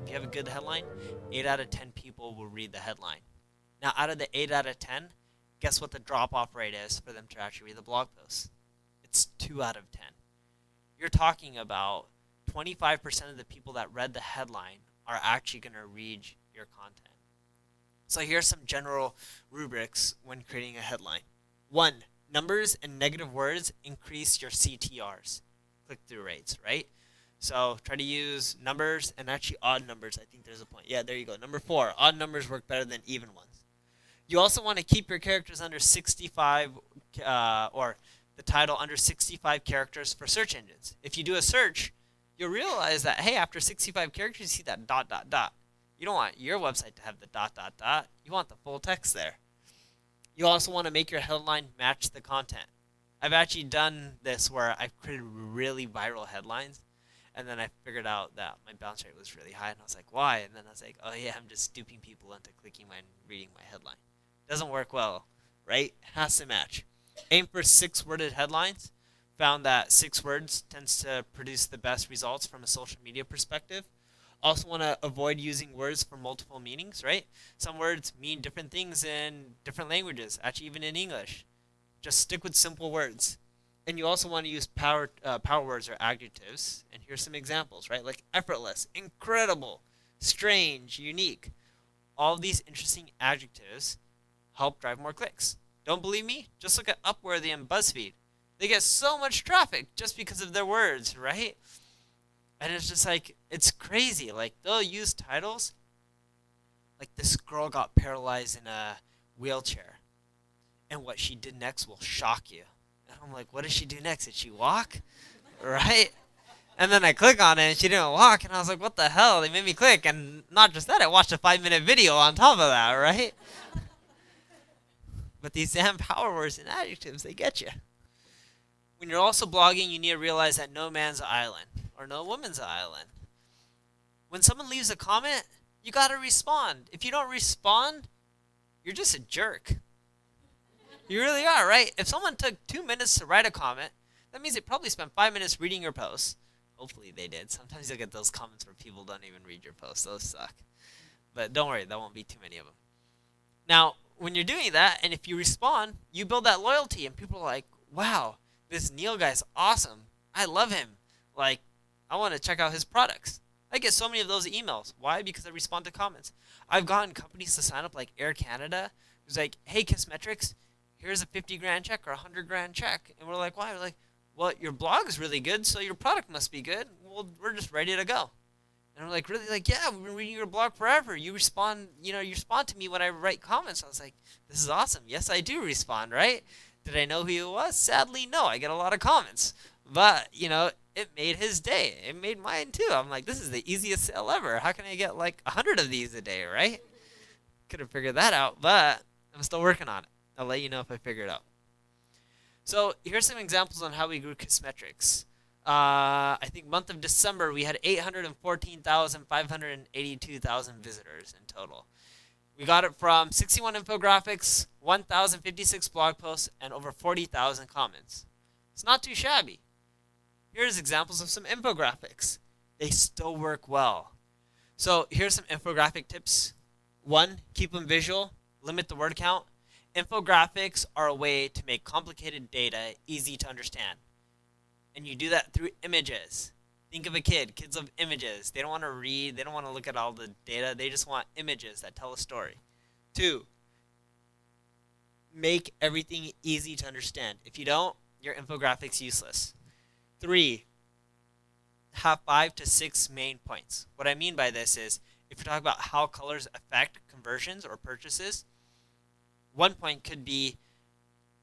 If you have a good headline, 8 out of 10 people will read the headline. Now, out of the 8 out of 10, guess what the drop-off rate is for them to actually read the blog post? It's 2 out of 10. You're talking about 25% of the people that read the headline are actually going to read your content. So here's some general rubrics when creating a headline. 1. Numbers and negative words increase your CTRs, click-through rates, right? So try to use numbers and actually odd numbers. I think there's a point. Yeah, there you go. Number 4, odd numbers work better than even ones. You also want to keep your characters under 65 or the title under 65 characters for search engines. If you do a search, you'll realize that, hey, after 65 characters, you see that ... You don't want your website to have the ... You want the full text there. You also want to make your headline match the content. I've actually done this where I've created really viral headlines, and then I figured out that my bounce rate was really high, and I was like, why? And then I was like, oh yeah, I'm just duping people into clicking my and reading my headline. Doesn't work well, right? Has to match. Aim for 6-worded headlines. Found that 6 words tends to produce the best results from a social media perspective. Also want to avoid using words for multiple meanings, right? Some words mean different things in different languages, actually even in English. Just stick with simple words. And you also want to use power words or adjectives. And here's some examples, right? Like effortless, incredible, strange, unique. All of these interesting adjectives help drive more clicks. Don't believe me? Just look at Upworthy and BuzzFeed. They get so much traffic just because of their words, right? And it's just like, it's crazy. Like, they'll use titles like this girl got paralyzed in a wheelchair, and what she did next will shock you. And I'm like, what did she do next? Did she walk? Right? And then I click on it, and she didn't walk, and I was like, what the hell? They made me click, and not just that, I watched a 5-minute video on top of that, right? But these damn power words and adjectives, they get you. When you're also blogging, you need to realize that no man's an island, or no woman's an island. When someone leaves a comment, you gotta respond. If you don't respond, you're just a jerk. You really are, right? If someone took 2 minutes to write a comment, that means they probably spent 5 minutes reading your post. Hopefully they did. Sometimes you'll get those comments where people don't even read your post. Those suck. But don't worry, that won't be too many of them. Now, when you're doing that, and if you respond, you build that loyalty, and people are like, wow, this Neil guy's awesome. I love him. Like, I want to check out his products. I get so many of those emails. Why? Because I respond to comments. I've gotten companies to sign up like Air Canada, who's like, hey, KISSmetrics, here's a 50 grand check or a 100 grand check. And we're like, why? We're like, well, your blog is really good, so your product must be good. Well, we're just ready to go. And we're like, really? Like, yeah, we've been reading your blog forever. You respond to me when I write comments. I was like, this is awesome. Yes, I do respond, right? Did I know who he was? Sadly, no. I get a lot of comments. But, it made his day. It made mine, too. I'm like, this is the easiest sale ever. How can I get, 100 of these a day, right? Could have figured that out, but I'm still working on it. I'll let you know if I figure it out. So here's some examples on how we grew KISSmetrics. I think month of December, we had 814,582,000 visitors in total. We got it from 61 infographics, 1,056 blog posts, and over 40,000 comments. It's not too shabby. Here's examples of some infographics. They still work well. So here's some infographic tips. 1, keep them visual. Limit the word count. Infographics are a way to make complicated data easy to understand. And you do that through images. Think of a kid. Kids love images. They don't want to read. They don't want to look at all the data. They just want images that tell a story. 2, make everything easy to understand. If you don't, your infographic's useless. 3, have 5 to 6 main points. What I mean by this is, if you're talking about how colors affect conversions or purchases, one point could be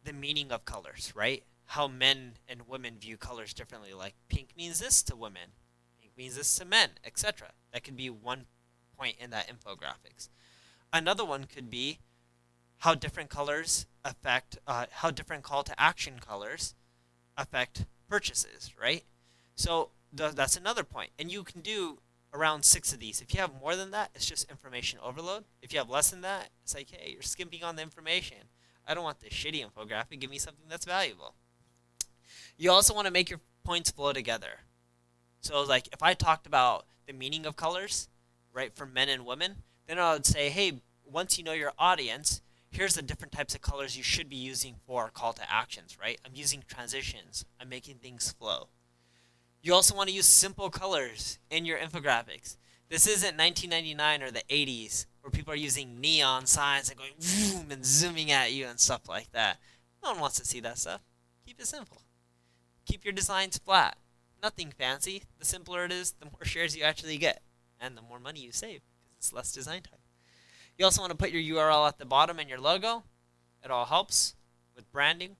the meaning of colors, right? How men and women view colors differently. Like, pink means this to women, pink means this to men, etc. That could be one point in that infographics. Another one could be how different colors affect, how different call to action colors affect purchases, right? So that's another point. And you can do around 6 of these. If you have more than that, it's just information overload. If you have less than that, it's like, hey, you're skimping on the information. I don't want this shitty infographic. Give me something that's valuable. You also want to make your points flow together. So like if I talked about the meaning of colors, right, for men and women, then I would say, hey, once you know your audience, here's the different types of colors you should be using for call to actions, right? I'm using transitions. I'm making things flow. You also want to use simple colors in your infographics. This isn't 1999 or the 80s where people are using neon signs and going vroom and zooming at you and stuff like that. No one wants to see that stuff. Keep it simple. Keep your designs flat. Nothing fancy. The simpler it is, the more shares you actually get, and the more money you save because it's less design time. You also want to put your URL at the bottom and your logo. It all helps with branding.